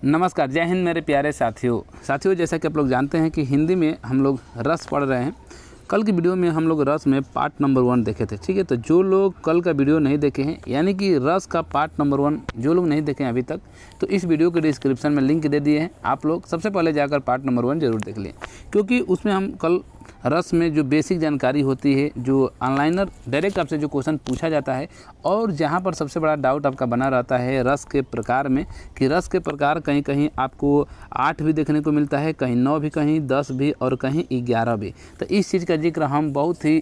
नमस्कार, जय हिंद मेरे प्यारे साथियों जैसा कि आप लोग जानते हैं कि हिंदी में हम लोग रस पढ़ रहे हैं। कल की वीडियो में हम लोग रस में पार्ट नंबर 1 देखे थे, ठीक है। तो जो लोग कल का वीडियो नहीं देखे हैं, यानी कि रस का पार्ट नंबर 1 जो लोग नहीं देखे हैं अभी तक, तो इस वीडियो के डिस्क्रिप्शन में लिंक दे दिए हैं। आप लोग सबसे पहले जाकर पार्ट नंबर 1 जरूर देख लें, क्योंकि उसमें हम कल रस में जो बेसिक जानकारी होती है, जो ऑनलाइनर डायरेक्ट आपसे जो क्वेश्चन पूछा जाता है, और जहाँ पर सबसे बड़ा डाउट आपका बना रहता है रस के प्रकार में, कि रस के प्रकार कहीं कहीं आपको 8 भी देखने को मिलता है, कहीं 9 भी, कहीं 10 भी और कहीं 11 भी। तो इस चीज़ का जिक्र हम बहुत ही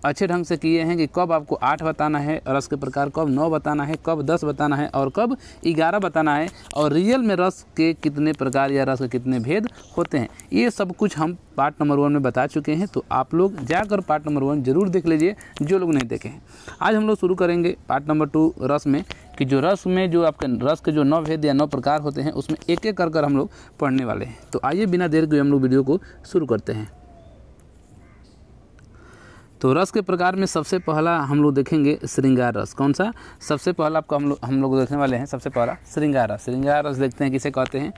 अच्छे ढंग से किए हैं कि कब आपको 8 बताना है रस के प्रकार, कब 9 बताना है, कब 10 बताना है और कब 11 बताना है, और रियल में रस के कितने प्रकार या रस के कितने भेद होते हैं, ये सब कुछ हम पार्ट नंबर 1 में बता चुके हैं। तो आप लोग जाकर पार्ट नंबर 1 जरूर देख लीजिए जो लोग नहीं देखे हैं। आज हम लोग शुरू करेंगे पार्ट नंबर 2 रस में, कि जो रस में जो आपके रस के जो 9 भेद या 9 प्रकार होते हैं, उसमें एक एक कर हम लोग पढ़ने वाले हैं। तो आइए बिना देर के हम लोग वीडियो को शुरू करते हैं। तो रस के प्रकार में सबसे पहला हम लोग देखेंगे श्रृंगार रस। कौन सा? सबसे पहला आपको हम लोग देखने वाले हैं। सबसे पहला श्रृंगार रस। श्रृंगार रस देखते हैं किसे कहते हैं।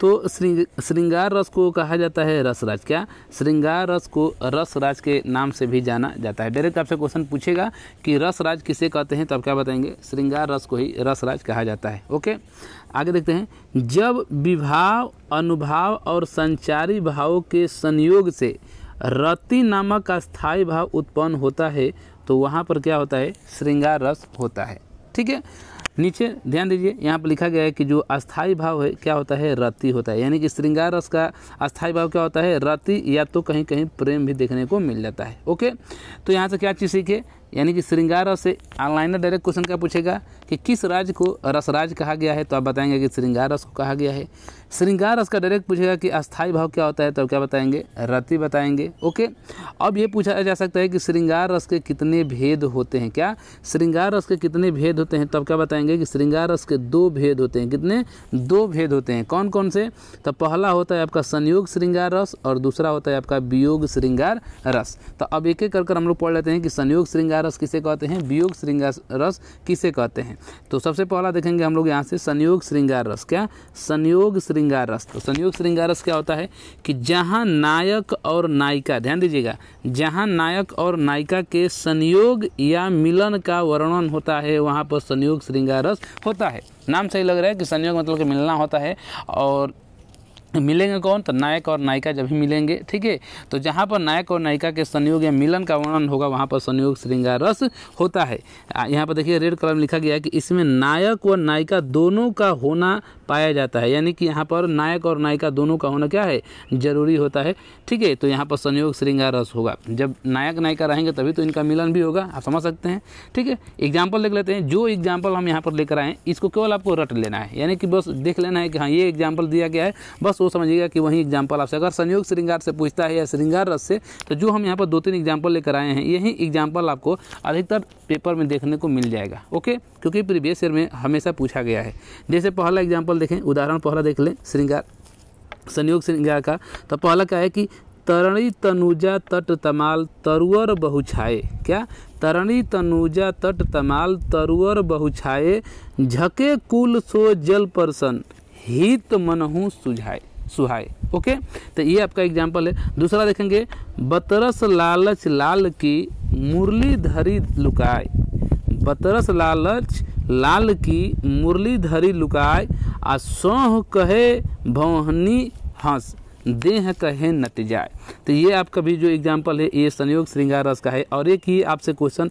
तो श्रृंगार रस को कहा जाता है रसराज। क्या? श्रृंगार रस को रसराज के नाम से भी जाना जाता है। डायरेक्ट आपसे क्वेश्चन पूछेगा कि रसराज किसे कहते हैं, तो आप क्या बताएंगे? श्रृंगार रस को ही रसराज कहा जाता है। ओके, आगे देखते हैं। जब विभाव, अनुभाव और संचारी भावों के संयोग से रति नामक अस्थायी भाव उत्पन्न होता है, तो वहाँ पर क्या होता है? श्रृंगार रस होता है। ठीक है, नीचे ध्यान दीजिए, यहाँ पर लिखा गया है कि जो अस्थायी भाव है क्या होता है? रति होता है। यानी कि श्रृंगार रस का अस्थायी भाव क्या होता है? रति, या तो कहीं कहीं प्रेम भी देखने को मिल जाता है। ओके, तो यहाँ से क्या चीज़ सीखे, यानी कि श्रृंगार रस से ऑनलाइनर डायरेक्ट क्वेश्चन क्या पूछेगा कि किस राज को रसराज कहा गया है, तो आप बताएंगे कि श्रृंगार रस को कहा गया है। श्रृंगार रस का डायरेक्ट पूछेगा कि अस्थायी भाव क्या होता है, तो क्या बताएंगे? रति बताएंगे। ओके, अब ये पूछा जा सकता है कि श्रृंगार रस के कितने भेद होते हैं। क्या? श्रृंगार रस के कितने भेद होते हैं, तब क्या बताएंगे कि श्रृंगार रस के 2 भेद होते हैं। कितने? 2 भेद होते हैं। कौन कौन से? तो पहला होता है आपका संयोग श्रृंगार रस और दूसरा होता है आपका वियोग श्रृंगार रस। तो अब एक एक कर हम लोग पढ़ लेते हैं कि संयोग श्रृंगार रस किसे कहते हैं, वियोग श्रृंगार रस किसे कहते हैं। तो सबसे पहला देखेंगे हम लोग यहाँ से संयोग श्रृंगार रस। क्या? संयोग श्रृंगार रस। तो संयोग श्रृंगार रस क्या होता है कि जहाँ नायक और नायिका, ध्यान दीजिएगा, जहाँ नायक और नायिका के संयोग या मिलन का वर्णन होता है, वहाँ पर संयोग श्रृंगार रस होता है। नाम सही लग रहा है कि संयोग मतलब कि मिलना होता है, और मिलेंगे कौन? तो नायक और नायिका जब भी मिलेंगे। ठीक है, तो जहाँ पर नायक और नायिका के संयोग या मिलन का वर्णन होगा, वहाँ पर संयोग श्रृंगार रस होता है। यहाँ पर देखिए रेड कलर में लिखा गया है कि इसमें नायक व नायिका दोनों का होना पाया जाता है। यानी कि यहाँ पर नायक और नायिका दोनों का होना क्या है? जरूरी होता है। ठीक है, तो यहाँ पर संयोग श्रृंगार रस होगा। जब नायक नायिका रहेंगे तभी तो इनका मिलन भी होगा, आप समझ सकते हैं। ठीक है, एग्जाम्पल देख लेते हैं। जो एग्जाम्पल हम यहाँ पर लेकर आए, इसको केवल आपको रट लेना है, यानी कि बस देख लेना है कि हाँ ये एग्जाम्पल दिया गया है, बस वो समझिएगा कि वही एग्जाम्पल आपसे अगर संयोग श्रृंगार से पूछता है या श्रृंगार रस से, तो जो हम यहाँ पर 2-3 एग्जाम्पल लेकर आए हैं, यही एग्जाम्पल आपको अधिकतर पेपर में देखने को मिल जाएगा। ओके, क्योंकि प्रीवियस ईयर में हमेशा पूछा गया है। जैसे पहला एग्जाम्पल देखें, उदाहरण पहला देख लें श्रृंगार संयोग श्रृंगार का। तो पहला क्या है कि तरणी तनुजा तट तमाल तरुअर बहुछाए। क्या? तरणी तनुजा तट तमाल तरुअर बहुछाए, झके कुल सो जल परसन हित मनहु सुहाए। ओके, तो ये आपका एग्जाम्पल है। दूसरा देखेंगे, बतरस लालच लाल की मुरली धरी लुकाए। बतरस लालच लाल की मुरली धरी लुकाए, आ सोह कहे भौहनी हंस देह कहे नट जाए। तो ये आपका भी जो एग्जाम्पल है, ये संयोग श्रृंगार रस का है। और एक ही आपसे क्वेश्चन,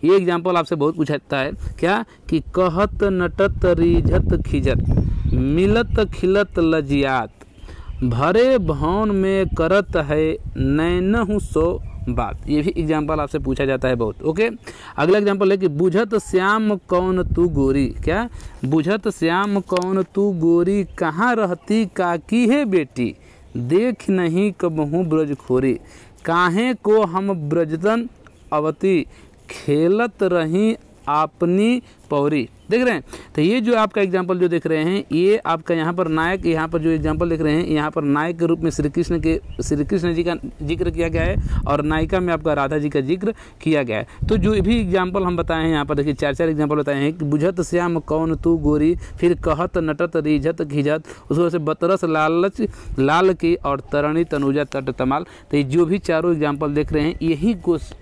ये एग्जाम्पल आपसे बहुत पूछता है। क्या? कि कहत नटत रिझत खिजत मिलत खिलत लजियात, भरे भवन में करत है नैनहु सो बात। ये भी एग्जाम्पल आपसे पूछा जाता है बहुत। ओके, अगला एग्जाम्पल है कि बुझत श्याम कौन तू गोरी। क्या? बुझत श्याम कौन तू गोरी, कहाँ रहती काकी है बेटी, देख नहीं कबहू ब्रजखोरी, काहे को हम ब्रजतन अवती, खेलत रही अपनी पौरी। देख रहे हैं। तो ये जो आपका एग्जाम्पल जो देख रहे हैं, ये आपका यहाँ पर नायक, यहाँ पर जो एग्जाम्पल देख रहे हैं, यहाँ पर नायक के रूप में श्री कृष्ण जी का जिक्र किया गया है और नायिका में आपका राधा जी का जिक्र किया गया है। तो जो भी एग्जाम्पल हम बताए हैं यहाँ पर देखिए, 4 एग्जाम्पल बताए हैं कि बुझत श्याम कौन तू गोरी, फिर कहत नटत रिझत घिझत, उसको से बतरस लालच लाल की और तरणी तनुजा तट तमाल। तो ये जो भी चारों एग्जाम्पल देख रहे हैं,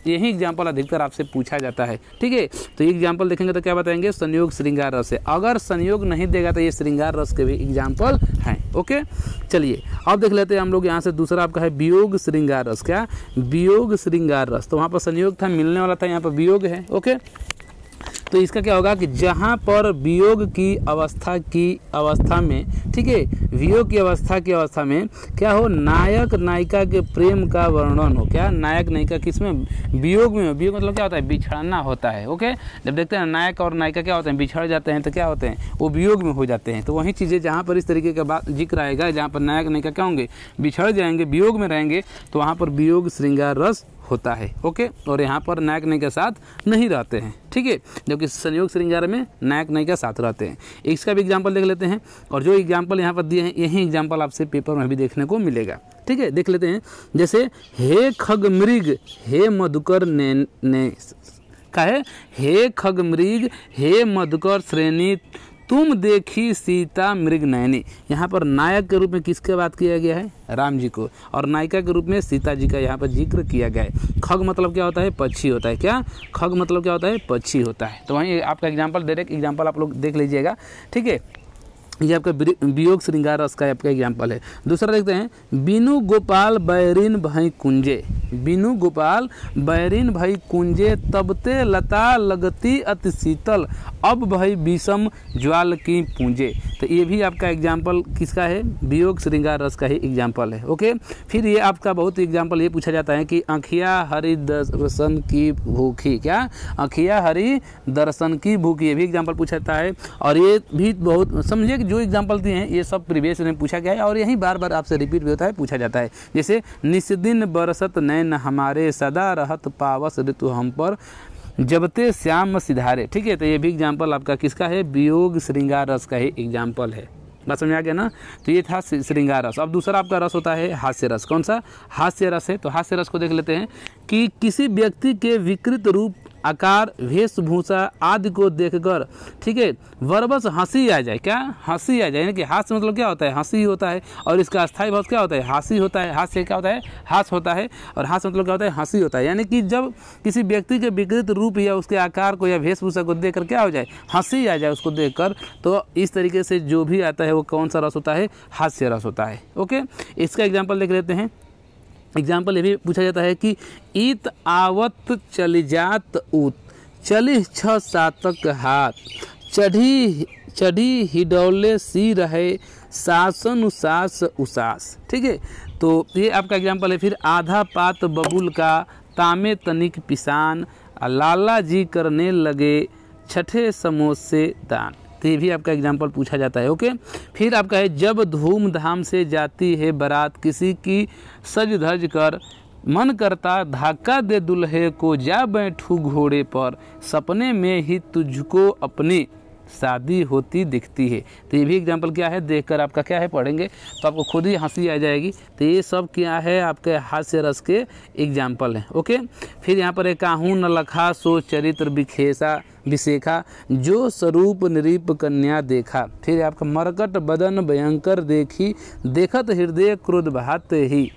यही एग्जाम्पल अधिकतर आपसे पूछा जाता है। ठीक है, तो ये एग्जाम्पल देखेंगे तो क्या बताएंगे, संयोग श्रृंगार रस है। अगर संयोग नहीं देगा तो ये श्रृंगार रस के भी एग्जाम्पल हैं। ओके, चलिए अब देख लेते हैं हम लोग यहाँ से। दूसरा आपका है वियोग श्रृंगार रस। क्या, वियोग श्रृंगार रस। तो वहाँ पर संयोग था, मिलने वाला था, यहाँ पर वियोग है। ओके, तो इसका क्या होगा कि जहाँ पर वियोग की अवस्था में, ठीक है, वियोग की अवस्था में क्या हो, नायक नायिका के प्रेम का वर्णन हो। क्या, नायक नायिका किसमें, वियोग में। वियोग मतलब क्या होता है, बिछड़ना होता है। ओके, जब देखते हैं नायक और नायिका क्या होते हैं, बिछड़ जाते हैं, तो क्या होते हैं, वो वियोग में हो जाते हैं। तो वही चीज़ें जहाँ पर इस तरीके का बात जिक्र आएगा, जहाँ पर नायक नायिका क्या होंगे, बिछड़ जाएंगे, वियोग में रहेंगे, तो वहाँ पर वियोग श्रृंगार रस होता है। ओके, और यहाँ पर नायक नायिका साथ नहीं रहते हैं। ठीक है, जबकि संयोग श्रृंगार में नायक नायिका साथ रहते हैं। इसका भी एग्जाम्पल देख लेते हैं, और जो एग्जाम्पल यहाँ पर दिए हैं, यही एग्जाम्पल आपसे पेपर में भी देखने को मिलेगा। ठीक है, देख लेते हैं। जैसे हे खग मृग हे मधुकर ने का है, हे खग मृग हे मधुकर श्रेणी तुम देखी सीता मृग नयनी। यहाँ पर नायक के रूप में किसके बात किया गया है, राम जी को, और नायिका के रूप में सीता जी का यहाँ पर जिक्र किया गया है। खग मतलब क्या होता है, पक्षी होता है। क्या, खग मतलब क्या होता है, पक्षी होता है। तो वहीं आपका एग्जाम्पल, डायरेक्ट एग्जाम्पल आप लोग देख लीजिएगा। ठीक है, ये आपका वियोग श्रृंगार रस का आपका एग्जाम्पल है। दूसरा देखते हैं, बीनू गोपाल बैरिन भई कुंजे। बीनू गोपाल बैरिन भई कुंजे, तबते लता लगती अति शीतल, अब भई विषम ज्वाल की पूंजे। तो ये भी आपका एग्जाम्पल किसका है, वियोग श्रृंगार रस का ही एग्जाम्पल है। ओके, फिर ये आपका बहुत एग्जाम्पल ये पूछा जाता है कि आँखिया हरि दर्शन की भूखी। क्या, आँखिया हरि दर्शन की भूखी, ये भी एग्जाम्पल पूछा जाता है। और ये भी बहुत समझिए कि जो एग्जाम्पल दिए हैं ये सब प्रीवियस में पूछा गया है, और यही बार बार आपसे रिपीट भी होता है, पूछा जाता है। जैसे निस्दिन बरसत नैन हमारे, सदा रहत पावस ऋतु हम पर, जबते श्याम सिधारे। ठीक है, तो ये भी एग्जाम्पल आपका किसका है, वियोग श्रृंगार रस का ही एग्जाम्पल है। बात समझ आ गया ना। तो ये था श्रृंगार रस। अब दूसरा आपका रस होता है हास्य रस। कौन सा, हास्य रस है। तो हास्य रस को देख लेते हैं कि किसी व्यक्ति के विकृत रूप, आकार, वेशभूषा आदि को देखकर, ठीक है, बरबस हंसी आ जाए। क्या, हंसी आ जाए, यानी कि हास्य मतलब क्या होता है, हंसी होता है, और इसका अस्थायी भाव क्या होता है, हास्य होता है। हास्य क्या होता है, हास्य होता है, और हास्य मतलब क्या होता है, हंसी होता है। यानी कि जब किसी व्यक्ति के विकृत रूप या उसके आकार को या वेशभूषा को देखकर क्या हो जाए, हंसी आ जाए उसको देखकर, तो इस तरीके से जो भी आता है वो कौन सा रस होता है, हास्य रस होता है। ओके, इसका एग्जाम्पल देख लेते हैं। एग्जाम्पल ये भी पूछा जाता है कि इत आवत चली जात उत, चली 6 सातक हाथ, चढ़ी हिडौले सी रहे, सासन उसास उसास। ठीक है, तो ये आपका एग्जाम्पल है। फिर आधा पात बबुल का, तामे तनिक पिसान, लाला जी करने लगे, छठे समोसे दान। तो ये भी आपका एग्जाम्पल पूछा जाता है। ओके, फिर आपका है, जब धूमधाम से जाती है बारात किसी की, सज धज कर मन करता धक्का दे दुल्हे को, जा बैठूं घोड़े पर, सपने में ही तुझको अपनी शादी होती दिखती है। तो ये भी एग्जाम्पल क्या है, देखकर आपका क्या है, पढ़ेंगे तो आपको खुद ही हंसी आ जाएगी। तो ये सब क्या है, आपके हास्य रस के एग्जाम्पल हैं। ओके, फिर यहाँ पर एक काहू न लखा सो चरित्र विशेखा, जो स्वरूप निरीप कन्या देखा। फिर आपका मरकट बदन भयंकर देखी, देखत हृदय क्रोध बहाते ही।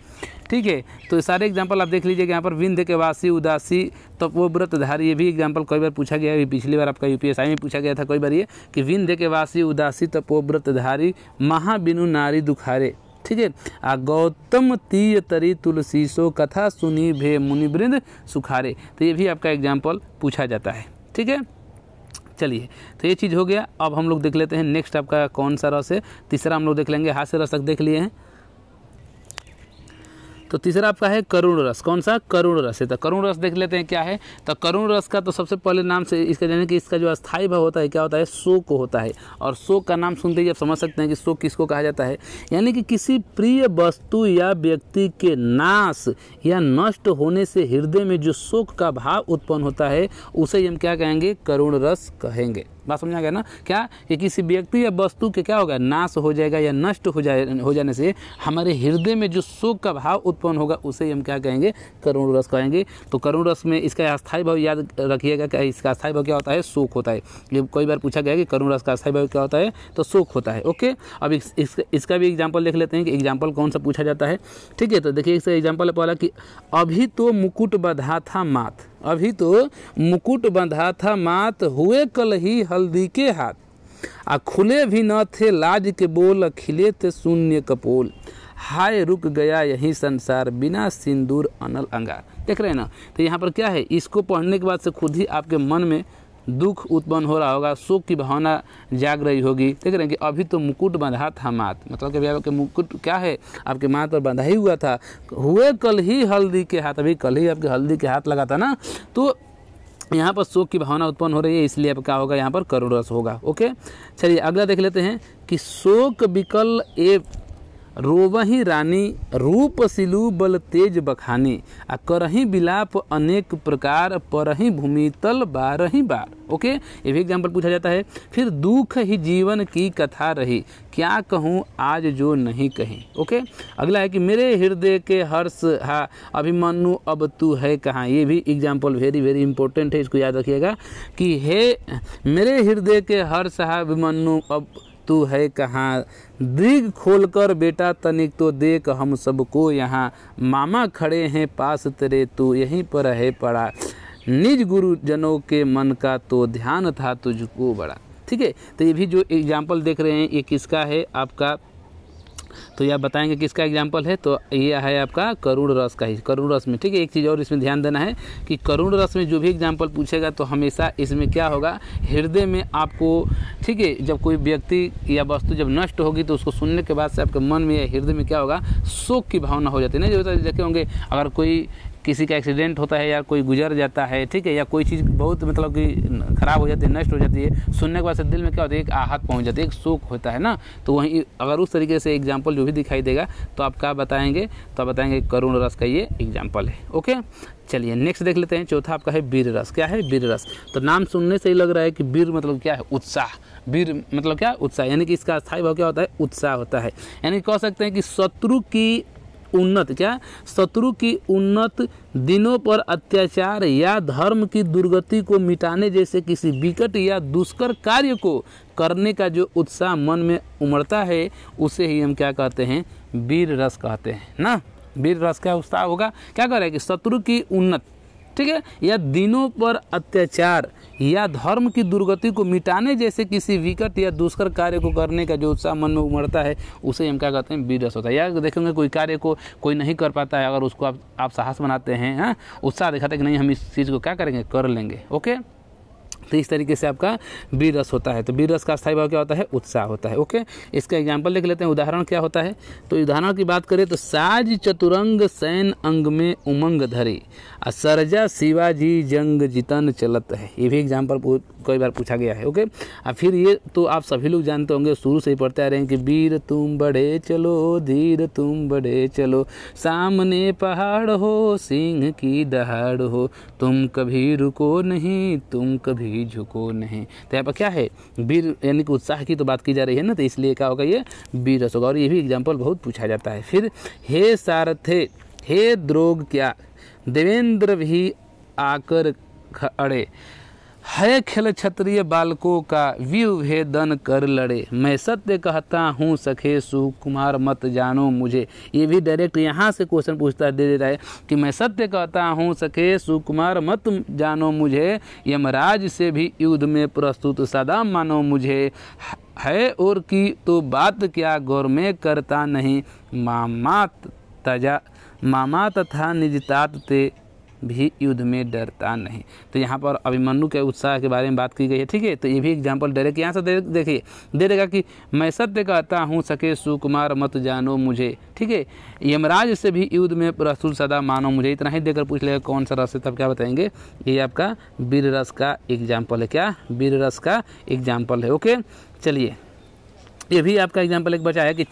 ठीक है, तो सारे एग्जाम्पल आप देख लीजिएगा। यहाँ पर विंध्य के वासी उदासी तपोव्रतधारी, ये भी एग्जाम्पल कई बार पूछा गया है। पिछली बार आपका यूपीएसआई में पूछा गया था कई बार ये कि विंध्य के वासी उदासी तपोव्रतधारी, महाबिनु नारी दुखारे। ठीक है, गौतम तीय तरी तुलसी सो, कथा सुनी भे मुनिवृंद सुखारे। तो ये भी आपका एग्जाम्पल पूछा जाता है। ठीक है, चलिए, तो ये चीज़ हो गया। अब हम लोग देख लेते हैं नेक्स्ट आपका कौन सा रस है। तीसरा हम लोग देख लेंगे, हास्य रस तक देख लिए हैं। तो तीसरा आपका है करुण रस। कौन सा, करुण रस है। तो करुण रस देख लेते हैं क्या है। तो करुण रस का तो सबसे पहले नाम से इसका जाने कि इसका जो अस्थायी भाव होता है क्या होता है, शोक होता है। और शोक का नाम सुनते ही आप समझ सकते हैं कि शोक किसको कहा जाता है। यानी कि किसी प्रिय वस्तु या व्यक्ति के नाश या नष्ट होने से हृदय में जो शोक का भाव उत्पन्न होता है, उसे हम क्या कहेंगे, करुण रस कहेंगे। बात समझ आ गया ना, क्या कि किसी व्यक्ति या वस्तु के क्या होगा, नाश हो जाएगा या नष्ट हो जाने से हमारे हृदय में जो शोक का भाव उत्पन्न होगा उसे हम क्या कहेंगे, करुण रस कहेंगे। तो करुण रस में इसका अस्थायी भाव याद रखिएगा, क्या इसका अस्थायी भाव क्या होता है, शोक होता है। ये कई बार पूछा गया कि करुण रस का अस्थायी भाव क्या होता है, तो शोक होता है। ओके, अब इसका भी एग्जाम्पल देख लेते हैं कि एग्जाम्पल कौन सा पूछा जाता है। ठीक है, तो देखिए इसका एग्जाम्पल है पहला कि अभी तो मुकुट बंधा था माथ, अभी तो मुकुट बंधा था माथ, हुए कल ही हल्दी के हाथ, आ खुले भी न थे लाज के बोल, खिले थे शून्य कपोल, हाय रुक गया यही संसार, बिना सिंदूर अनल अंगार। देख रहे हैं ना, तो यहाँ पर क्या है, इसको पढ़ने के बाद से खुद ही आपके मन में दुख उत्पन्न हो रहा होगा, शोक की भावना जाग रही होगी। देख रहे हैं कि अभी तो मुकुट बंधा था माथ, मतलब कि आपके मुकुट क्या है, आपके माथ पर बंधा ही हुआ था, हुए कल ही हल्दी के हाथ, अभी कल ही आपके हल्दी के हाथ लगा था ना, तो यहाँ पर शोक की भावना उत्पन्न हो रही है, इसलिए अब क्या होगा, यहाँ पर करुण रस होगा। ओके, चलिए अगला देख लेते हैं कि शोक विकल ए रोवही रानी, रूप सिलू बल तेज बखानी, आ करही बिलाप अनेक प्रकार, परही भूमि तल बारही बार। ओके, ये भी एग्जाम्पल पूछा जाता है। फिर दुख ही जीवन की कथा रही, क्या कहूँ आज जो नहीं कहीं। ओके, अगला है कि मेरे हृदय के हर्ष हा अभिमन्यु अब तू है कहाँ। ये भी एग्जाम्पल वेरी वेरी इंपॉर्टेंट है, इसको याद रखिएगा कि हे मेरे हृदय के हर्ष हा अभिमन्यु अब तू है कहाँ, दीर्घ खोलकर बेटा तनिक तो देख हम सबको यहाँ, मामा खड़े हैं पास तेरे तू यहीं पर है पड़ा, निज गुरुजनों के मन का तो ध्यान था तुझको बड़ा। ठीक है, तो ये भी जो एग्जाम्पल देख रहे हैं ये किसका है आपका, तो यह बताएंगे किसका एग्जाम्पल है, तो ये है आपका करुण रस का ही, करुण रस में। ठीक है, एक चीज़ और इसमें ध्यान देना है कि करुण रस में जो भी एग्जाम्पल पूछेगा तो हमेशा इसमें क्या होगा, हृदय में आपको, ठीक है, जब कोई व्यक्ति या वस्तु जब नष्ट होगी तो उसको सुनने के बाद से आपके मन में या हृदय में क्या होगा, शोक की भावना हो जाती है ना। जो देखे होंगे अगर कोई किसी का एक्सीडेंट होता है या कोई गुजर जाता है, ठीक है, या कोई चीज़ बहुत मतलब कि खराब हो जाती है, नष्ट हो जाती है, सुनने के बाद से दिल में क्या होता है, एक आहत पहुंच जाती है, एक शोक होता है ना। तो वहीं अगर उस तरीके से एग्जाम्पल जो भी दिखाई देगा तो आप क्या बताएंगे, तो आप बताएंगे करुण रस का ये एग्जाम्पल है। ओके, चलिए नेक्स्ट देख लेते हैं। चौथा आपका है वीर रस। क्या है, वीर रस। तो नाम सुनने से ही लग रहा है कि वीर मतलब क्या है, उत्साह। वीर मतलब क्या, उत्साह, यानी कि इसका अस्थायी भाव क्या होता है, उत्साह होता है। यानी कह सकते हैं कि शत्रु की उन्नत, क्या, शत्रु की उन्नत दिनों पर अत्याचार या धर्म की दुर्गति को मिटाने जैसे किसी विकट या दुष्कर कार्य को करने का जो उत्साह मन में उमड़ता है उसे ही हम क्या कहते हैं, वीर रस कहते हैं ना। वीर रस का उत्साह होगा, क्या कह रहा है कि शत्रु की उन्नत, ठीक है, या दिनों पर अत्याचार या धर्म की दुर्गति को मिटाने जैसे किसी विकट या दुष्कर कार्य को करने का जो उत्साह मन में उमड़ता है उसे हम क्या कहते हैं, वीर रस होता है। या देखेंगे कोई कार्य को कोई नहीं कर पाता है, अगर उसको आप साहस बनाते हैं, हाँ, उत्साह दिखाते हैं कि नहीं हम इस चीज़ को क्या करेंगे, कर लेंगे। ओके, तो इस तरीके से आपका वीर रस होता है। तो वीर रस का अस्थायी भाव क्या होता है, उत्साह होता है। ओके, इसका एग्जाम्पल देख लेते हैं, उदाहरण क्या होता है। तो उदाहरण की बात करें तो साज चतुरंग सैन अंग में उमंग धरे, सरजा शिवाजी जंग जितन चलत है। ये भी एग्जाम्पल कई बार पूछा गया है। ओके, और फिर ये तो आप सभी लोग जानते होंगे, शुरू से ही पढ़ते आ रहे हैं कि वीर तुम बड़े चलो, धीर तुम बड़े चलो, सामने पहाड़ हो सिंह की दहाड़ हो, तुम कभी रुको नहीं तुम कभी झुको नहीं। तो यहाँ पर क्या है, वीर यानी कि उत्साह की तो बात की जा रही है ना, तो इसलिए क्या होगा, ये वीर रस होगा। और ये भी एग्जाम्पल बहुत पूछा जाता है। फिर हे सारथे हे द्रोग क्या, देवेंद्र भी आकर खड़े, है खेल क्षत्रिय बालकों का विभेदन कर लड़े, मैं सत्य कहता हूँ सखे सुकुमार मत जानो मुझे। ये भी डायरेक्ट यहाँ से क्वेश्चन पूछता दे रहा है कि मैं सत्य कहता हूँ सखे सुकुमार मत जानो मुझे, यमराज से भी युद्ध में प्रस्तुत सदा मानो मुझे, है और की तो बात क्या गौर में करता नहीं, मामा तथा निजतात ते भी युद्ध में डरता नहीं। तो यहाँ पर अभिमन्यु के उत्साह के बारे में बात की गई है। ठीक है, तो ये भी एग्जाम्पल डायरेक्ट यहाँ से देखिए दे देगा कि मैं सत्य कहता हूँ सके सुकुमार मत जानो मुझे, ठीक है, यमराज से भी युद्ध में प्रस्तुत सदा मानो मुझे। इतना ही देकर पूछ लेगा कौन सा रस है, तब क्या बताएंगे, ये आपका वीर रस का एग्जाम्पल है। क्या, वीर रस का एग्जाम्पल है। ओके, चलिए ये भी आपका एग्जाम्पल एक बचा है कि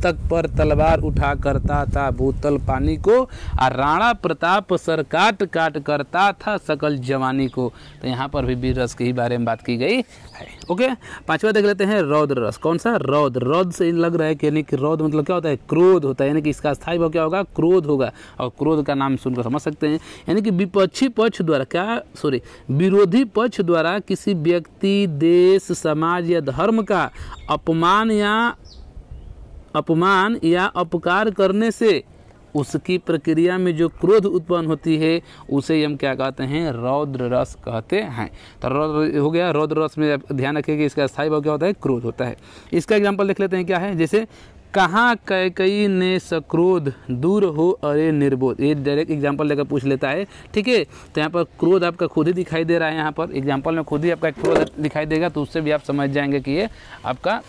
मस्तक पर तलवार उठा करता था भूतल पानी को, और राणा प्रताप सर काट काट करता था सकल जवानी को। तो यहाँ पर भी वीर रस के ही बारे में बात की गई है। ओके, पांचवा देख लेते हैं रौद्र रस। कौन सा? रौद्र। रौद्र से लग रहा है कि यानी कि रौद्र मतलब क्या होता है? क्रोध होता है, यानी कि इसका स्थायी भाव क्या होगा? क्रोध होगा। और क्रोध का नाम सुनकर समझ सकते हैं, यानी कि विपक्षी पक्ष द्वारा विरोधी पक्ष द्वारा किसी व्यक्ति, देश, समाज या धर्म का अपमान या अपकार करने से उसकी प्रक्रिया में जो क्रोध उत्पन्न होती है उसे हम क्या कहते हैं? रौद्र रस कहते हैं। तो रौद्र हो गया। रौद्र रस में ध्यान रखिए कि इसका स्थायी भाव क्या होता है? क्रोध होता है। इसका एग्जाम्पल देख लेते हैं, क्या है? जैसे कहाँ कैकई ने सक्रोध दूर हो अरे निर्बोध। ये डायरेक्ट एग्जाम्पल लेकर पूछ लेता है, ठीक है। तो यहाँ पर क्रोध आपका खुद ही दिखाई दे रहा है, यहाँ पर एग्जाम्पल में खुद ही आपका क्रोध दिखाई देगा, तो उससे भी आप समझ जाएंगे कि ये आपका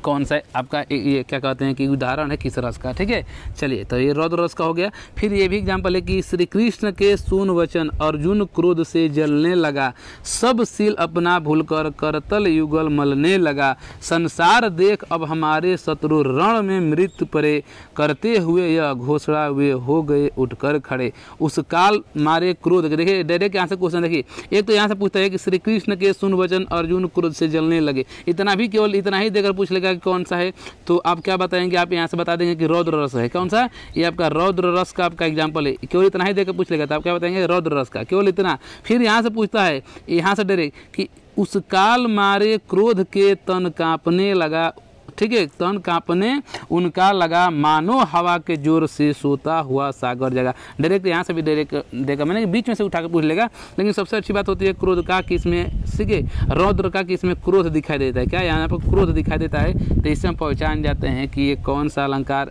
कौन सा आपका ये क्या कहते हैं कि उदाहरण है किस रस का, ठीक है। चलिए, तो ये रौद्र रस का हो गया। फिर ये भी एग्जाम्पल है कि श्री कृष्ण के सुन वचन अर्जुन क्रोध से जलने लगा, सब सील अपना भूलकर करतल युगल मलने लगा, संसार देख अब हमारे शत्रु रण में मृत्यु परे, करते हुए यह घोषणा वे हो गए उठकर खड़े, उस काल मारे क्रोध। देखिए डायरेक्ट यहाँ से क्वेश्चन देखिए, एक तो यहाँ से पूछता है कि श्री कृष्ण के सुन वचन अर्जुन क्रोध से जलने लगे, इतना भी केवल इतना ही देकर पूछ लेगा कि कौन सा है, तो आप क्या बताएंगे? आप यहाँ से बता देंगे कि रौद्र रस है। कौन सा? ये आपका रौद्र रस का आपका एग्जाम्पल है। केवल इतना ही देकर पूछ लेगा, तो आप क्या बताएंगे? रौद्र रस का, केवल इतना। फिर यहाँ से पूछता है, यहाँ से डायरेक्ट कि उस काल मारे क्रोध के तन कांपने लगा, ठीक है, तन कांपने उनका लगा, मानो हवा के जोर से सोता हुआ सागर जगा। डायरेक्ट यहाँ से भी डायरेक्ट देखा मैंने, बीच में से उठा के पूछ लेगा। लेकिन सबसे अच्छी बात होती है क्रोध का कि इसमें, ठीक है, रौद्र का कि इसमें क्रोध दिखाई देता है। क्या यहाँ पर क्रोध दिखाई देता है? तो इससे हम पहचान जाते हैं कि ये कौन सा अलंकार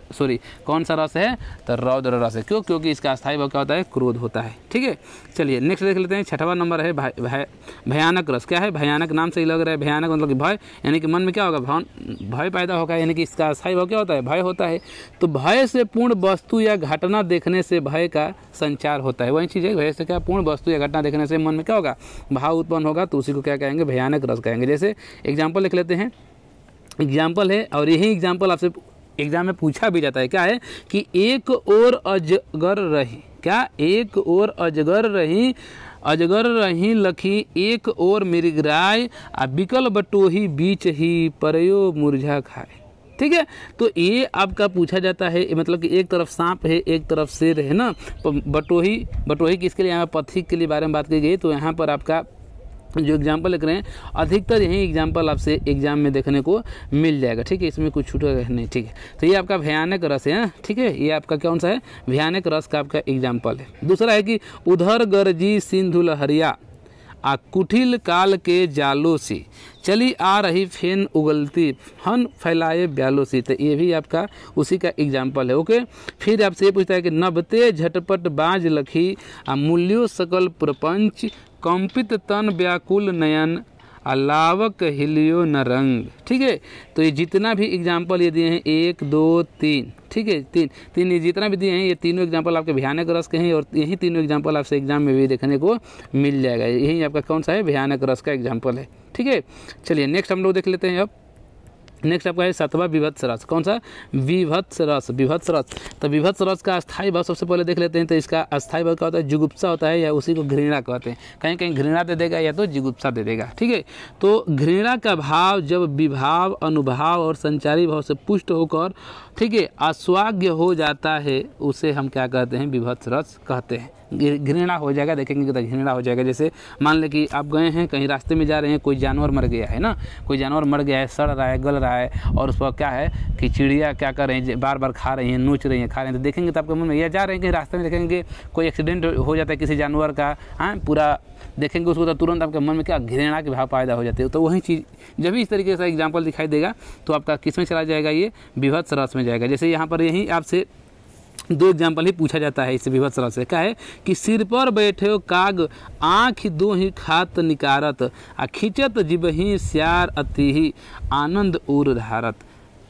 कौन सा रस है? तो रौद्र रस है। क्यों? क्योंकि इसका स्थायी भाव क्या होता है? क्रोध होता है, ठीक है। चलिए नेक्स्ट देख लेते हैं। छठवां नंबर है भयानक रस। क्या है? भयानक नाम से ही लग रहा है, भयानक मतलब कि भय, यानी कि मन में क्या होगा? भय पैदा होगा, यानी कि इसका स्थायी भाव क्या होता है? भय होता है। तो भय से पूर्ण वस्तु या घटना देखने से भय का संचार होता है। वही चीज़ है, भय से क्या? पूर्ण वस्तु या घटना देखने से मन में क्या होगा? भाव उत्पन्न होगा, तो उसी को क्या कहेंगे? भयानक रस कहेंगे। जैसे एग्जाम्पल लिख लेते हैं, एग्जाम्पल है, और यही एग्जाम्पल आपसे एग्जाम में पूछा भी जाता है। क्या है कि एक और अजगर रही, क्या? एक और अजगर रही लखी, एक और मृगराय, आ बिकल बटोही बीच ही परयो मुरझा खाए, ठीक है। तो ये आपका पूछा जाता है, मतलब कि एक तरफ सांप है, एक तरफ शेर है ना। बटोही किसके लिए? यहाँ पथिक के लिए बारे में बात की गई। तो यहाँ पर आपका जो एग्जाम्पल लिख रहे हैं, अधिकतर यही एग्जाम्पल आपसे एग्जाम में देखने को मिल जाएगा, ठीक है। इसमें कुछ छूटेगा नहीं, ठीक है। तो ये आपका भयानक रस है, ठीक है। ये आपका कौन सा है? भयानक रस का आपका एग्जाम्पल है। दूसरा है कि उधर गरजी सिंधु लहरिया, आ कुटिल काल के जालों से चली आ रही फेन उगलती, हन फैलाए ब्यालों से। तो ये भी आपका उसी का एग्जाम्पल है, ओके। फिर आपसे ये पूछता है कि नबते झटपट बाज लखी, आ मूल्यो सकल प्रपंच, कंपित तन व्याकुल नयन, अलावक हिलियो न रंग, ठीक है। तो ये जितना भी एग्जाम्पल ये दिए हैं, 1 2 3, ठीक है, तीन ये जितना भी दिए हैं, ये तीनों एग्जाम्पल आपके भयानक रस के हैं, और यही तीनों एग्जाम्पल आपसे एग्जाम में भी देखने को मिल जाएगा। यही आपका कौन सा है? भयानक रस का एग्जाम्पल है, ठीक है। चलिए नेक्स्ट हम लोग देख लेते हैं। अब नेक्स्ट आपका है सातवां विभत्स रस। कौन सा? विभत्स रस। विभत्स रस, तो विभत्स रस का अस्थायी भाव सबसे पहले देख लेते हैं। तो इसका अस्थायी भाव क्या होता है? जुगुप्सा होता है, या उसी को घृणा कहते हैं। कहीं कहीं घृणा दे देगा या तो जुगुप्सा दे देगा, ठीक है। तो घृणा का भाव जब विभाव, अनुभाव और संचारी भाव से पुष्ट होकर, ठीक है, आस्वाग्य हो जाता है, उसे हम क्या कहते हैं? विभत्स रस कहते हैं। घृणा हो जाएगा, देखेंगे तो घृणा हो जाएगा। जैसे मान लें कि आप गए हैं कहीं, रास्ते में जा रहे हैं, कोई जानवर मर गया है ना, कोई जानवर मर गया है, सड़ रहा है, गल रहा है, और उस पर क्या है कि चिड़िया क्या कर रही हैं? बार बार खा रही हैं, नोच रही हैं, खा रही हैं। तो देखेंगे तो आपके मन में, या जा रहे हैं कहीं रास्ते में, देखेंगे कोई एक्सीडेंट हो जाता है किसी जानवर का, हाँ, पूरा देखेंगे उसको, तो तुरंत आपके मन में क्या? घृणा के भाव पैदा हो जाते हैं। तो वही चीज़ जब भी इस तरीके से एग्जाम्पल दिखाई देगा, तो आपका किस में चला जाएगा? ये विभत्स रस में जाएगा। जैसे यहाँ पर यही आपसे 2 एग्जाम्पल ही पूछा जाता है इस विभत्स रस से। क्या है कि सिर पर बैठे काग, आँख दो ही खात निकारत, आ खिंचत जिबही स्यार अति ही आनंद उर धारत,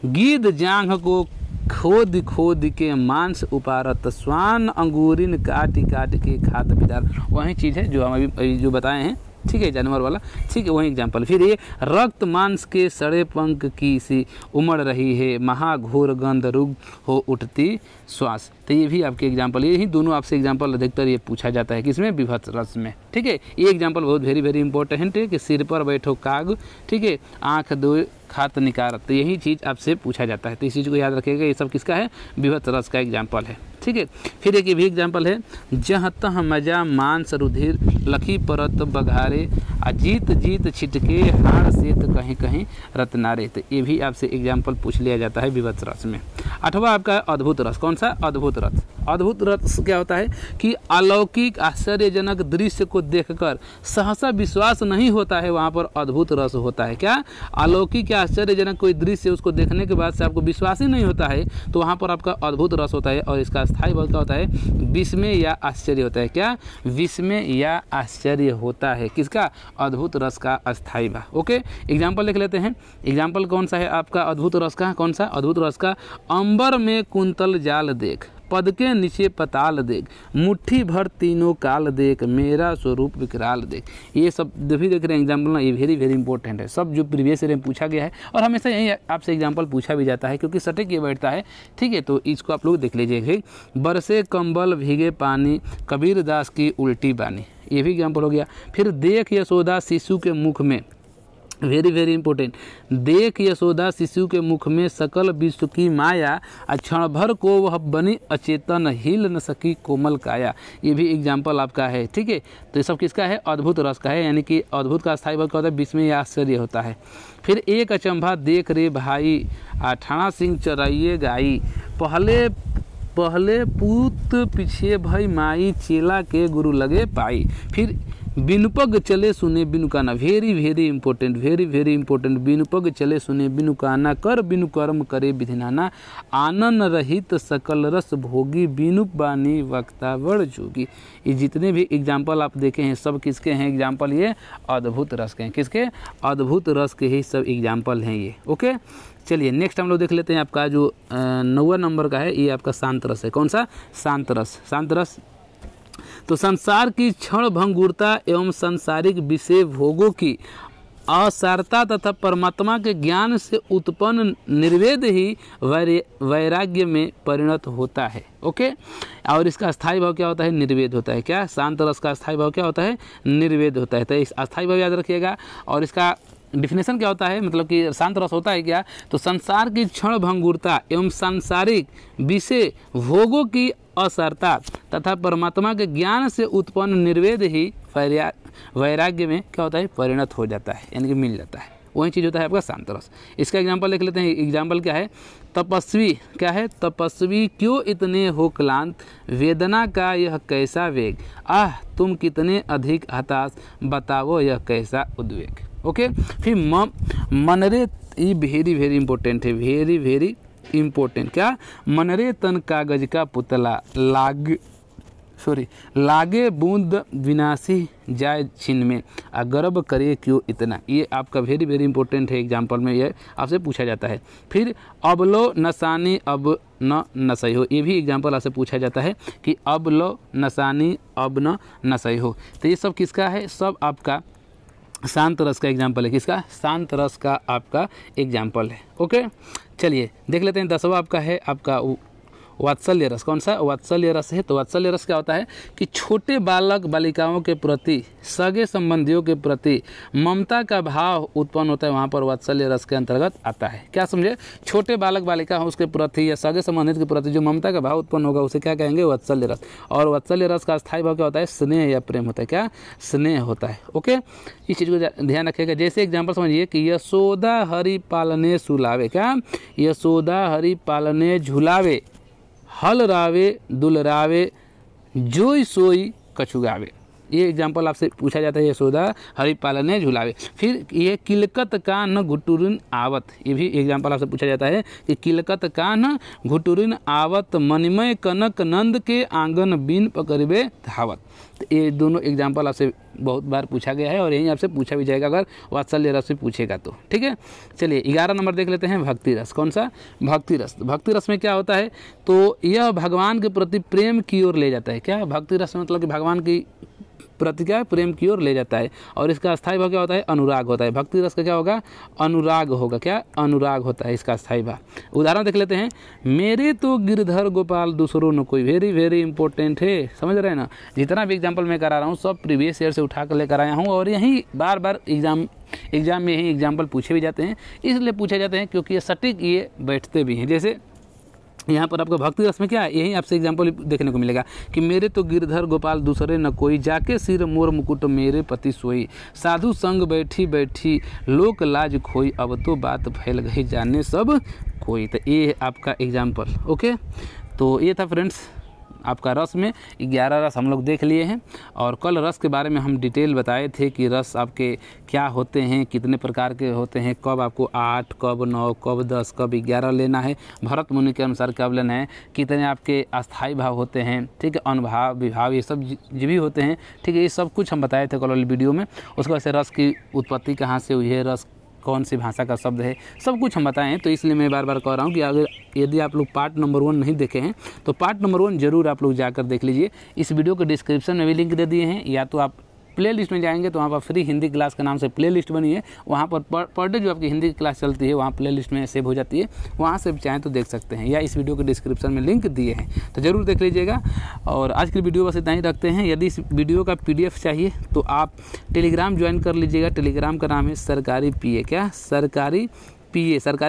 गिद्ध जांघ को खोद खोद के मांस उपारत, स्वान अंगूरिन काट काट के खात बिदार। वही चीज़ है जो हम अभी जो बताए हैं, ठीक है, जानवर वाला, ठीक है, वही एग्जाम्पल। फिर ये रक्त मांस के सड़े पंख की सी उमड़ रही है, महाघोर गंध रुग हो उठती श्वास। तो ये भी आपके एग्जाम्पल, ये ही दोनों आपसे एग्जाम्पल अधिकतर ये पूछा जाता है किसमें, विभत्स रस में। ठीक है, ये एग्जाम्पल बहुत वेरी वेरी इंपॉर्टेंट है कि सिर पर बैठो काग, ठीक है, आँख दो खात निकारत, तो यही चीज़ आपसे पूछा जाता है। तो इस चीज़ को याद रखिएगा, ये सब किसका है, विभत्स रस का एग्जाम्पल है। ठीक है, फिर एक ये भी एग्जाम्पल है, जहाँ तह मजा मांस रुधिर लखी परत बघारे, अजीत जीत छिटके हाड़ सेत कहीं कहीं रत्नारे। तो ये भी आपसे एग्जाम्पल पूछ लिया जाता है विभत्स रस में। 8वां आपका अद्भुत रस, कौन सा, अद्भुत रस। अद्भुत रस क्या होता है कि अलौकिक आश्चर्यजनक दृश्य को देखकर सहसा विश्वास नहीं होता है, वहाँ पर अद्भुत रस होता है। क्या, अलौकिक या आश्चर्यजनक कोई दृश्य, उसको देखने के बाद से आपको विश्वास ही नहीं होता है, तो वहाँ पर आपका अद्भुत रस होता है। और इसका स्थायी भाव क्या होता है, विस्मय या आश्चर्य होता है। क्या, विस्मय या आश्चर्य होता है किसका, अद्भुत रस का अस्थायी भाव। ओके, एग्जाम्पल लिख लेते हैं। एग्जाम्पल कौन सा है आपका अद्भुत रस का, कौन सा, अद्भुत रस का, अंबर में कुंतल जाल देख, पद के नीचे पताल देख, मुट्ठी भर तीनों काल देख, मेरा स्वरूप विकराल देख। ये सब भी देख रहे हैं एग्जाम्पल ना, ये वेरी वेरी इंपॉर्टेंट है, सब जो प्रीवियस ईयर में पूछा गया है और हमेशा यही आपसे एग्जाम्पल पूछा भी जाता है क्योंकि सटीक ये बैठता है। ठीक है, तो इसको आप लोग देख लीजिए। बरसे कंबल भीगे पानी, कबीर दास की उल्टी बानी, ये भी एग्जाम्पल हो गया। फिर देख यशोदा शिशु के मुख में, वेरी वेरी इंपॉर्टेंट, देख यशोदा शिशु के मुख में सकल विश्व की माया, क्षण भर को वह बनी अचेतन, हिल न सकी कोमल काया। ये भी एग्जाम्पल आपका है। ठीक है, तो ये सब किसका है, अद्भुत रस का है, यानी कि अद्भुत का स्थायी भाव क्या होता है, विस्मय या आश्चर्य होता है। फिर एक अचंभा देख रे भाई, ठाणा सिंह चराइए गाई, पहले पूत पीछे भई माई, चेला के गुरु लगे पाई। फिर बिनुपग चले सुने बिनुकाना, very very important, very very important, बिनुपग चले सुने बिनुकाना, कर बिनु कर्म करे विधिनाना, आनन रहित सकल रस भोगी, बिनुप बानी वक्ता बड़ जोगी। ये जितने भी एग्जाम्पल आप देखे हैं सब किसके हैं एग्जाम्पल, ये अद्भुत रस के हैं। किसके, अद्भुत रस के ही सब एग्जाम्पल हैं ये। ओके, चलिए नेक्स्ट हम लोग देख लेते हैं आपका जो 9वां नंबर का है, ये आपका शांत रस है। कौन सा, शांत रस। शांत रस तो संसार की क्षण भंगुरता एवं सांसारिक विषय भोगों की असारता तथा परमात्मा के ज्ञान से उत्पन्न निर्वेद ही वैराग्य में परिणत होता है। ओके, और इसका स्थायी भाव क्या होता है, निर्वेद होता है। क्या, शांत रस का स्थायी भाव क्या होता है, निर्वेद होता है। तो इस अस्थायी भाव याद रखिएगा। और इसका डिफिनेशन क्या होता है, मतलब कि शांत रस होता है क्या, तो संसार की क्षण भंगुरता एवं सांसारिक विषय भोगों की असारता तथा परमात्मा के ज्ञान से उत्पन्न निर्वेद ही वैराग्य में क्या होता है, परिणत हो जाता है, यानी कि मिल जाता है। वही चीज़ होता है आपका शांत रस। इसका एग्जाम्पल लिख लेते हैं। एग्जाम्पल क्या है, तपस्वी, क्या है, तपस्वी क्यों इतने हो क्लांत, वेदना का यह कैसा वेग, आह तुम कितने अधिक हताश, बताओ यह कैसा उद्वेग। ओके, फिर मनरे, ये वेरी वेरी इंपॉर्टेंट है, वेरी वेरी इंपॉर्टेंट। क्या, मनरे तन कागज का पुतला, लागे बूंद विनाशी जाए छिन में, गर्व करे क्यों इतना। ये आपका वेरी वेरी इंपॉर्टेंट है, एग्जाम्पल में ये आपसे पूछा जाता है। फिर अब लो नसानी अब न नसई हो, ये भी एग्जाम्पल आपसे पूछा जाता है कि अब लो नसानी अब न नसई हो। तो ये सब किसका है, सब आपका शांत रस का एग्जाम्पल है। किसका, शांत रस का आपका एग्जाम्पल है। ओके, चलिए देख लेते हैं। 10वां आपका है आपका वात्सल्य रस। कौन सा, वात्सल्य रस है। तो वात्सल्य रस क्या होता है कि छोटे बालक बालिकाओं के प्रति, सगे संबंधियों के प्रति ममता का भाव उत्पन्न होता है, वहाँ पर वात्सल्य रस के अंतर्गत आता है। क्या समझे, छोटे बालक बालिका हो उसके प्रति या सगे संबंधित के प्रति जो ममता का भाव उत्पन्न होगा उसे क्या कहेंगे, वात्सल्य रस। और वात्सल्य रस का स्थायी भाव क्या होता है, स्नेह या प्रेम होता है। क्या, स्नेह होता है। ओके, इस चीज़ को ध्यान रखिएगा। जैसे एग्जाम्पल समझिए कि यशोदा हरि पालने सुलावे। क्या, यशोदा हरि पालने झुलावे, हल रावे दुलरावे, जोई सोई कछुगावे। ये एग्जाम्पल आपसे पूछा जाता है, यशोदा हरि पालने झुलावे। फिर ये किलकत का न घुटुरिन आवत, ये भी एग्जाम्पल आपसे पूछा जाता है कि किलकत का न घुटुरिन आवत, मणिमय कनक नंद के आंगन बिन पकड़बे धावत। तो ये दोनों एग्जाम्पल आपसे बहुत बार पूछा गया है और यही आपसे पूछा भी जाएगा अगर वात्सल्य रस से पूछेगा तो। ठीक है, चलिए 11 नंबर देख लेते हैं, भक्ति रस। कौन सा, भक्ति रस। भक्ति रस में क्या होता है, तो यह भगवान के प्रति प्रेम की ओर ले जाता है। क्या, भक्ति रस मतलब कि भगवान की प्रतिक्रिया प्रेम की ओर ले जाता है। और इसका स्थायी भाव क्या होता है? अनुराग होता है। भक्ति रस का क्या होगा? अनुराग होगा। क्या? अनुराग होता है इसका स्थायी भाव। उदाहरण देख लेते हैं, मेरे तो गिरधर गोपाल दूसरों न कोई, वेरी वेरी इंपॉर्टेंट है, समझ रहे हैं ना। जितना भी एग्जाम्पल मैं करा रहा हूँ सब प्रीवियस ईयर से उठा कर लेकर आया हूँ, और यही बार बार एग्जाम में यही एग्जाम्पल पूछे भी जाते हैं। इसलिए पूछे जाते हैं क्योंकि ये सटीक ये बैठते भी हैं। जैसे यहाँ पर आपको भक्ति रस में क्या है, यही आपसे एग्जाम्पल देखने को मिलेगा कि मेरे तो गिरधर गोपाल दूसरे न कोई, जाके सिर मोर मुकुट मेरे पति सोई, साधु संग बैठी बैठी लोक लाज खोई, अब तो बात फैल गई जाने सब कोई। तो ये आपका एग्जाम्पल। ओके, तो ये था फ्रेंड्स आपका रस में 11 रस हम लोग देख लिए हैं। और कल रस के बारे में हम डिटेल बताए थे कि रस आपके क्या होते हैं, कितने प्रकार के होते हैं, कब आपको 8, कब 9, कब 10, कब 11 लेना है, भरत मुनि के अनुसार कब लेना है, कितने आपके अस्थाई भाव होते हैं, ठीक है, अनुभाव विभाव ये सब भी होते हैं, ठीक है। ये सब कुछ हम बताए थे कल वाली वीडियो में। उसके बाद से रस की उत्पत्ति कहाँ से हुई है, रस कौन सी भाषा का शब्द है, सब कुछ हम बताएं हैं। तो इसलिए मैं बार बार कह रहा हूँ कि अगर यदि आप लोग पार्ट नंबर 1 नहीं देखे हैं तो पार्ट नंबर 1 जरूर आप लोग जाकर देख लीजिए। इस वीडियो के डिस्क्रिप्शन में भी लिंक दे दिए हैं, या तो आप प्ले लिस्ट में जाएंगे तो वहाँ पर फ्री हिंदी क्लास के नाम से प्ले लिस्ट बनी है, वहाँ पर डे जो आपकी हिंदी की क्लास चलती है वहाँ प्ले लिस्ट में सेव हो जाती है, वहाँ से चाहें तो देख सकते हैं, या इस वीडियो के डिस्क्रिप्शन में लिंक दिए हैं, तो ज़रूर देख लीजिएगा। और आज की वीडियो बस इतना ही रखते हैं। यदि इस वीडियो का PDF चाहिए तो आप टेलीग्राम ज्वाइन कर लीजिएगा। टेलीग्राम का नाम है सरकारी PA, क्या? सरकारी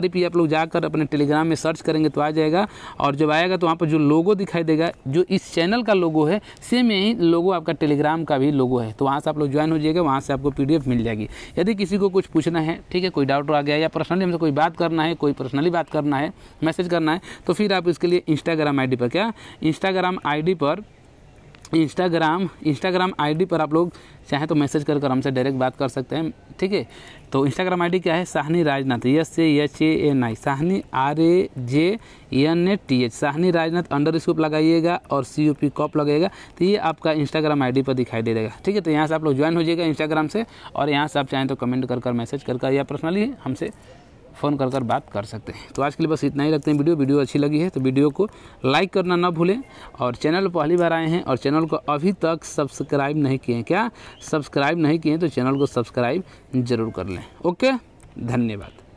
PA आप लोग जाकर अपने टेलीग्राम में सर्च करेंगे तो आ जाएगा। और जब आएगा तो वहाँ पर जो लोगो दिखाई देगा, जो इस चैनल का लोगो है, सेम यही लोगो आपका टेलीग्राम का भी लोगो है, तो वहाँ से आप लोग ज्वाइन हो जाइएगा, वहाँ से आपको PDF मिल जाएगी। यदि किसी को कुछ पूछना है, ठीक है, कोई डाउट आ गया या पर्सनली हमसे कोई बात करना है, कोई पर्सनली बात करना है, मैसेज करना है, तो फिर आप इसके लिए इंस्टाग्राम ID पर, क्या? इंस्टाग्राम ID पर आप लोग चाहें तो मैसेज कर हमसे डायरेक्ट बात कर सकते हैं, ठीक है। तो इंस्टाग्राम ID क्या है? साहनी राजनाथ, SAHANI, साहनी RAJNATH, साहनी राजनाथ _ लगाइएगा और COP कॉप लगाइएगा, तो ये आपका इंस्टाग्राम ID पर दिखाई दे देगा, ठीक है। तो यहाँ से आप लोग ज्वाइन हो जाइएगा इंस्टाग्राम से, और यहाँ से आप चाहें तो कमेंट कर मैसेज कर या पर्सनली हमसे फ़ोन कर बात कर सकते हैं। तो आज के लिए बस इतना ही रखते हैं। वीडियो अच्छी लगी है तो वीडियो को लाइक करना ना भूलें, और चैनल पर पहली बार आए हैं और चैनल को अभी तक सब्सक्राइब नहीं किए हैं, क्या? सब्सक्राइब नहीं किए हैं तो चैनल को सब्सक्राइब ज़रूर कर लें। ओके, धन्यवाद।